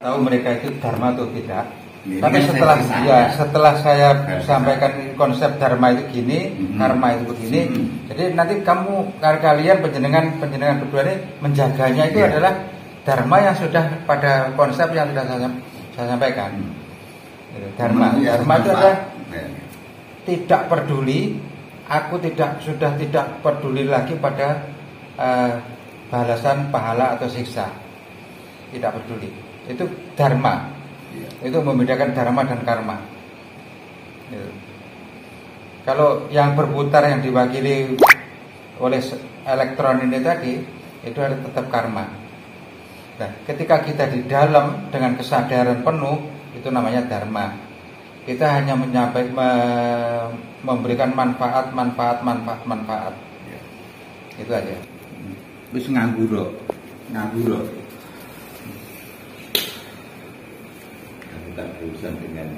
tahu mereka itu dharma atau tidak. Tapi setelah saya sampaikan konsep dharma itu gini, karma itu begini, jadi nanti kalian penjenengan berdua ini menjaganya itu adalah dharma yang sudah pada konsep yang sudah saya sampaikan. Dharma itu adalah tidak peduli. Aku sudah tidak peduli lagi pada balasan pahala atau siksa. Tidak peduli. Itu dharma. Itu membedakan dharma dan karma. Kalau yang berputar yang diwakili oleh elektron ini tadi, itu ada tetap karma. Nah, ketika kita di dalam dengan kesadaran penuh, itu namanya dharma. Kita hanya memberikan manfaat. Itu aja. Wis nganggur. Tak berurusan dengan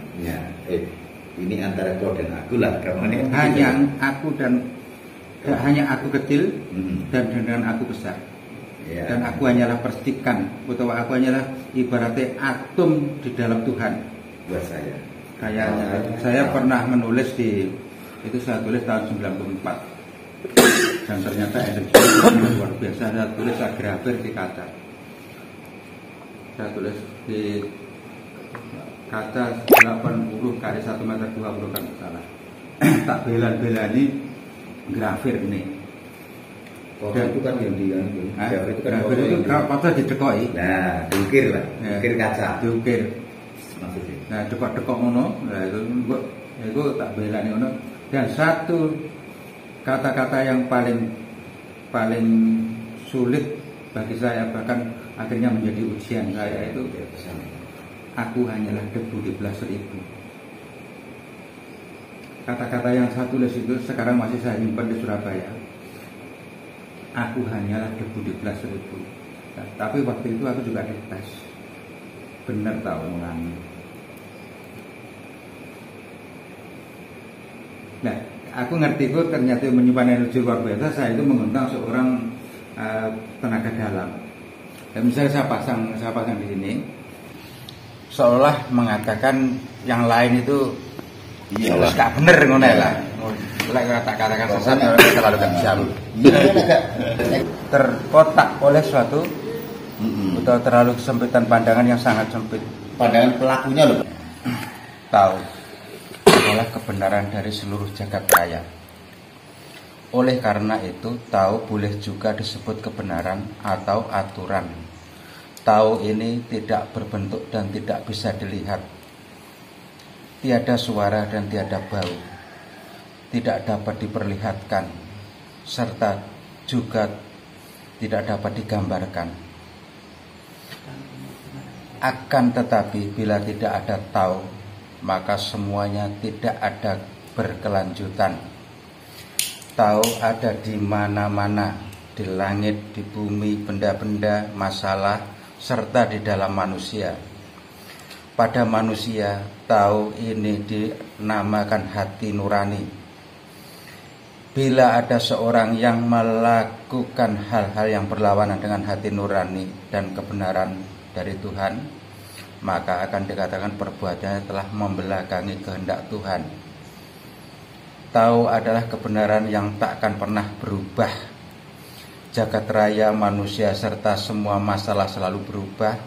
ini antara kau dan aku lah. Hanya aku kecil dan dengan aku besar. Dan aku hanyalah percikan, atau aku hanyalah ibaratnya atom di dalam Tuhan. Buat saya. Kayaknya saya pernah menulis saya tulis tahun 94. Dan ternyata energi luar biasa. Saya tulis grafir di kaca. Saya tulis di kaca 80 kali 1 meter 20 kan salah. Tak bela-belani grafir ini. Dan itu kan yang grafir itu kan itu kaca didekoi. Nah, diukir lah, diukir kaca. Diukir. Maksudnya. Nah, dekok ngono, nah itu tak belani ngono. Dan satu kata-kata yang paling sulit bagi saya, bahkan akhirnya menjadi ujian saya, itu aku hanyalah debu di belas ribu. Kata-kata yang saya tulis itu sekarang masih saya simpan di Surabaya. Aku hanyalah debu di belas ribu. Nah, tapi waktu itu aku juga dites. Benar tahu mengalami. Nah, aku ngerti itu ternyata menyimpan energi luar biasa. Saya itu mengundang seorang tenaga dalam. Dan misalnya saya pasang di sini, seolah mengatakan yang lain itu nggak bener ngono lah. Kata-kata sesat terlalu kejam. Terkotak oleh suatu atau terlalu kesempitan pandangan yang sangat sempit. Pandangan pelakunya loh. Tahu adalah kebenaran dari seluruh jagat raya. Oleh karena itu, tahu boleh juga disebut kebenaran atau aturan. Tahu ini tidak berbentuk dan tidak bisa dilihat. Tiada suara dan tiada bau. Tidak dapat diperlihatkan, serta juga tidak dapat digambarkan. Akan tetapi bila tidak ada tahu, maka semuanya tidak ada berkelanjutan. Tahu ada di mana-mana, di langit, di bumi, benda-benda, masalah, serta di dalam manusia. Pada manusia, tahu ini dinamakan hati nurani. Bila ada seorang yang melakukan hal-hal yang berlawanan dengan hati nurani dan kebenaran dari Tuhan, maka akan dikatakan perbuatannya telah membelakangi kehendak Tuhan. Tahu adalah kebenaran yang takkan pernah berubah. Jagat raya, manusia, serta semua masalah selalu berubah.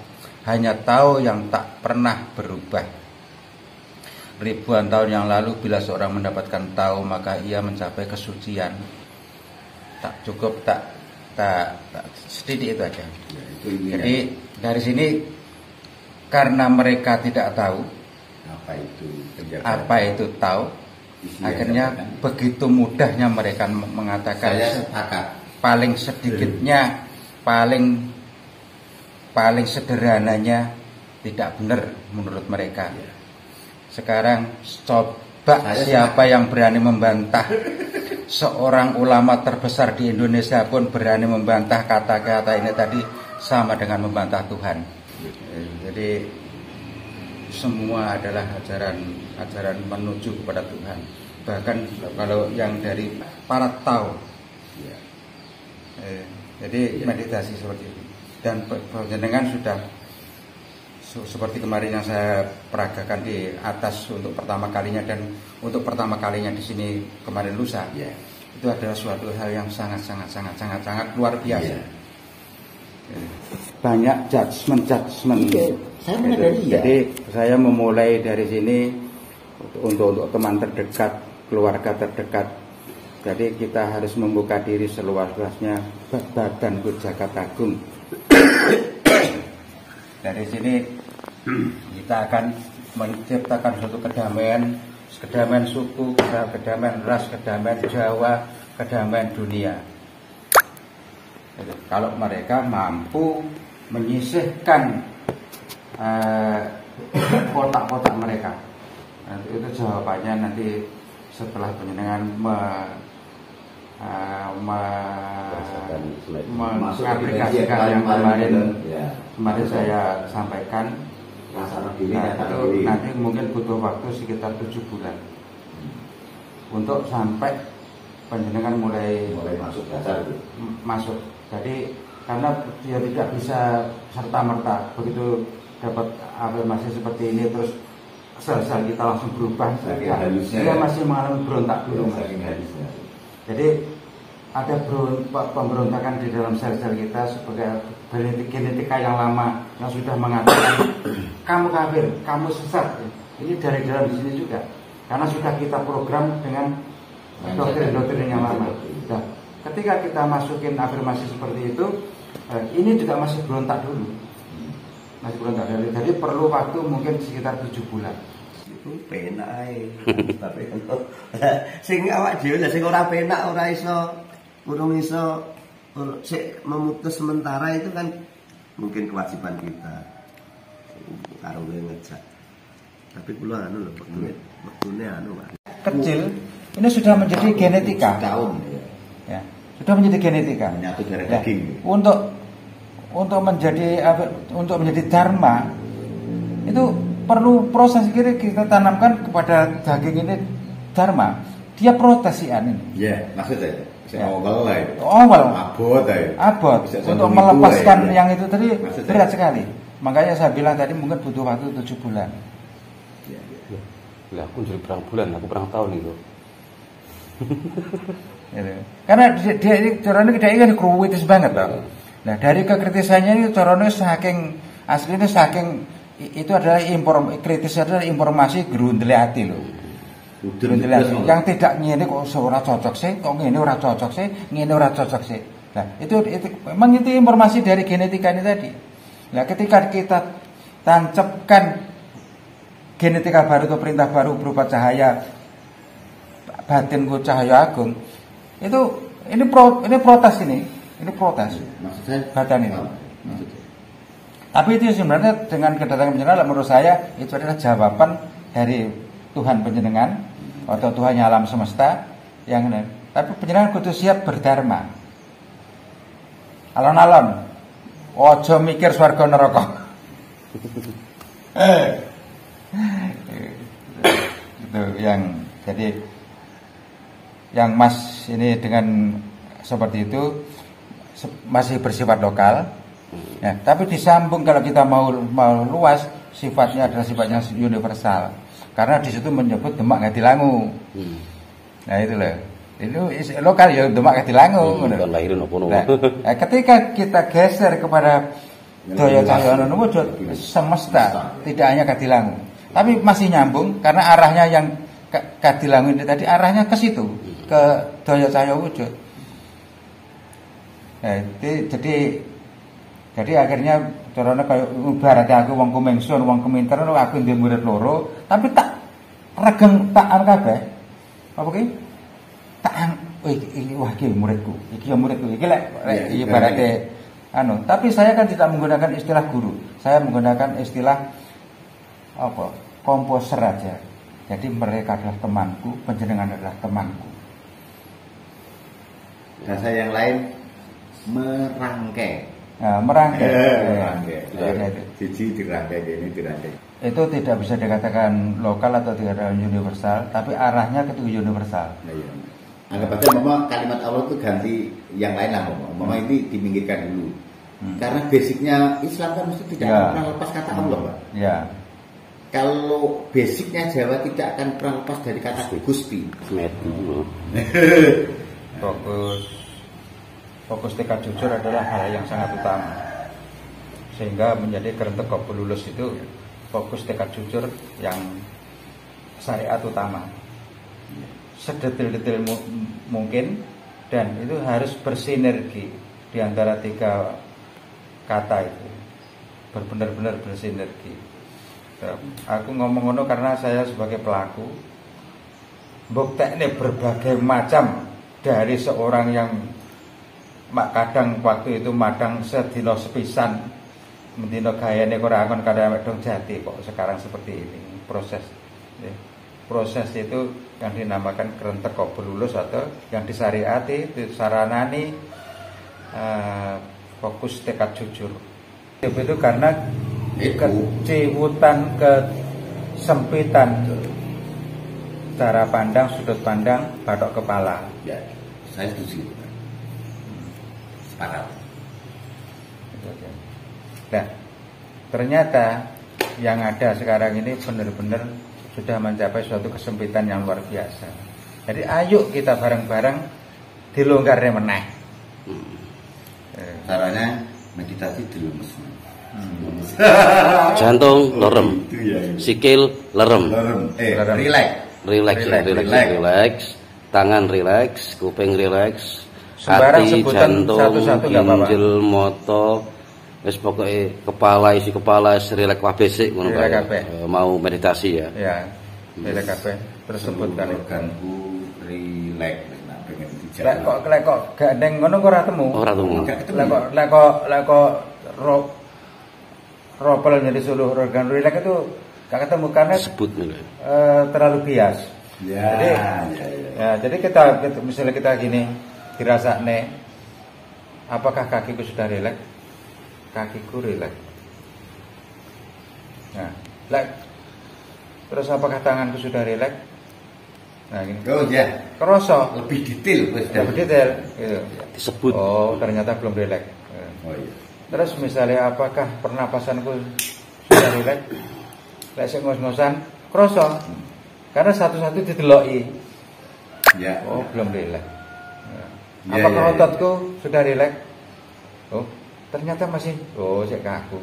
Hanya tahu yang tak pernah berubah. Ribuan tahun yang lalu bila seorang mendapatkan tahu, maka ia mencapai kesucian. Tak cukup, tak sedikit itu aja. Jadi dari sini, karena mereka tidak tahu apa itu tahu, akhirnya begitu mudahnya mereka mengatakan paling sedikitnya, paling sederhananya tidak benar menurut mereka. Sekarang coba siapa yang berani membantah? Seorang ulama terbesar di Indonesia pun berani membantah kata-kata ini tadi, sama dengan membantah Tuhan. Jadi semua adalah ajaran menuju kepada Tuhan. Bahkan kalau yang dari para tahu, jadi meditasi seperti itu. Dan penjenengan seperti kemarin yang saya peragakan di atas untuk pertama kalinya dan untuk pertama kalinya di sini kemarin lusa, itu adalah suatu hal yang sangat luar biasa. Banyak judgement. Saya menyadari Jadi saya memulai dari sini untuk teman terdekat, keluarga terdekat. Jadi kita harus membuka diri seluas-luasnya badan Jakarta Agung. Dari sini kita akan menciptakan suatu kedamaian suku, kedamaian ras, kedamaian Jawa, kedamaian dunia. Kalau mereka mampu menyisihkan kotak-kotak mereka, nanti itu jawabannya nanti setelah penjenengan mengaplikasikan yang kemarin saya sampaikan. Nanti mungkin butuh waktu sekitar 7 bulan untuk sampai penjenengan mulai masuk. Jadi karena dia tidak bisa serta-merta begitu dapat afirmasi seperti ini terus sel-sel kita langsung berubah. Dia masih mengalami berontak dulu. Jadi ada pemberontakan di dalam sel-sel kita sebagai genetika yang lama yang sudah mengatakan kamu kafir, kamu sesat. Ini dari dalam di sini juga. Karena sudah kita program dengan doktrin-doktrin yang lama. Nah, ketika kita masukin afirmasi seperti itu, ini juga masih berontak dulu. Jadi perlu waktu mungkin sekitar 7 bulan. Itu penak ae. Tapi sing awak dhewe sing ora penak ora iso urung iso sik memutus sementara itu kan mungkin kewajiban kita. Karo ngejak. Tapi kula anu lho wektune anu Pak. Kecil ini sudah menjadi genetika. Tahun Ya, sudah menjadi genetika. Menyatu darah daging. Untuk menjadi dharma itu perlu proses kiri kita tanamkan kepada daging ini dharma. Dia protes ini. Iya, maksudnya awal abot untuk melepaskan yang itu tadi berat sekali. Makanya saya bilang tadi mungkin butuh waktu 7 bulan. Lah aku jadi berapa bulan, aku berapa tahun itu. Karena dia ini corone kita ini kritis banget loh. Nah dari kekritisannya ini corone saking aslinya saking itu adalah kritis adalah informasi gerundel hati loh. Yang tidak ngene kok ora cocok sih, kok ngene ora cocok sih, ngene ora cocok sih. Nah, itu memang itu informasi dari genetika ini tadi. Nah, ketika kita tancapkan genetika baru atau perintah baru berupa cahaya batinku cahaya agung, itu ini protes ini protes. Maksud saya badan ini. Tapi itu sebenarnya dengan kedatangan penjenengan menurut saya itu adalah jawaban dari Tuhan penjenengan atau Tuhan alam semesta yang ini. Tapi penjenengan kudu siap berdharma. Alon-alon, ojo mikir swarga neraka. Itu yang jadi yang Mas ini dengan seperti itu masih bersifat lokal. Ya, tapi disambung kalau kita mau luas sifatnya adalah sifatnya universal. Karena di situ menyebut Demak Gadilangu. Nah itu loh. Itu lokal ya Demak Gadilangu. Nah, ketika kita geser kepada Daya Cahya Wujud semesta, tidak hanya Gadilangu, tapi masih nyambung karena arahnya yang Gadilangu ini tadi arahnya ke situ, ke Daya Cahya Wujud. Nah, jadi akhirnya carane kayak ibaratnya aku wong Kumengsun, wong Keminter aku ndek murid loro, tapi tak regeng tak anu kabeh. Apa ki? Tak iki wah iki muridku, iki ya muridku. Iki lek ibaratnya anu, tapi saya kan tidak menggunakan istilah guru. Saya menggunakan istilah apa? Komposer aja. Jadi mereka adalah temanku, panjenengan adalah temanku. Bahasa yang lain merangkai. Nah, merangkai. Siji dirangkai, ini dirangkai. Itu tidak bisa dikatakan lokal atau tidak universal, tapi arahnya ke universal. Nah, iya. Anggap aja mama kalimat Allah itu ganti yang lain lah mama. Mama ini diminggirkan dulu. Karena basicnya Islam kan mesti tidak akan pernah lepas kata Allah, Pak. Ya. Kalau basicnya Jawa tidak akan pernah lepas dari kata Gusti. Fokus tekad jujur adalah hal yang sangat utama, sehingga menjadi kerentek kok lulus itu fokus tekad jujur yang syariat utama, sedetil-detil mungkin, dan itu harus bersinergi di antara 3 kata itu, benar-benar bersinergi. Aku ngomong ngono karena saya sebagai pelaku buktekne berbagai macam, dari seorang yang kadang waktu itu madang sedina sepisan, mendino gayane korangon kadang medong jati, kok sekarang seperti ini. Proses itu yang dinamakan kerentek kok lulus, atau yang disyariati disaranani fokus tekad jujur. Itu karena keciwutan, kesempitan cara pandang, sudut pandang, batok kepala. Ya, saya setuju. Sepakat. Nah, ternyata yang ada sekarang ini benar-benar sudah mencapai suatu kesempitan yang luar biasa. Jadi ayo kita bareng-bareng dilonggarnya meneh. Caranya meditasi dulu Mas. Jantung lerem, sikil lerem, relax, tangan relax, kuping relax, hati, jantung, ginjal, moto, wis pokoke isi kepala relax kabeh sik ngono kae. Mau meditasi ya. Ya. Relax kabeh. Terus sebutkan organku relax. Lek kok gandeng ngono kok ora temu. Ora temu. Lek kok ropel jadi seluruh organ relax itu gak ketemu karena sebut terlalu bias. Ya. Jadi kita misalnya kita gini dirasakne, apakah kakiku sudah relax? Kakiku relax. Nah, terus apakah tanganku sudah relax? Nah, gini. Oh ya. Kroso. Lebih detail, lebih detail. Gitu. Disebut. Oh, ternyata belum relax. Oh iya. Terus misalnya apakah pernapasanku sudah relax? Lek sing ngos-ngosan kroso. Karena satu-satu dideloki. Ya. Oh, belum relax. Apakah ototku sudah relax? Oh, ternyata masih. Oh, cek kaku.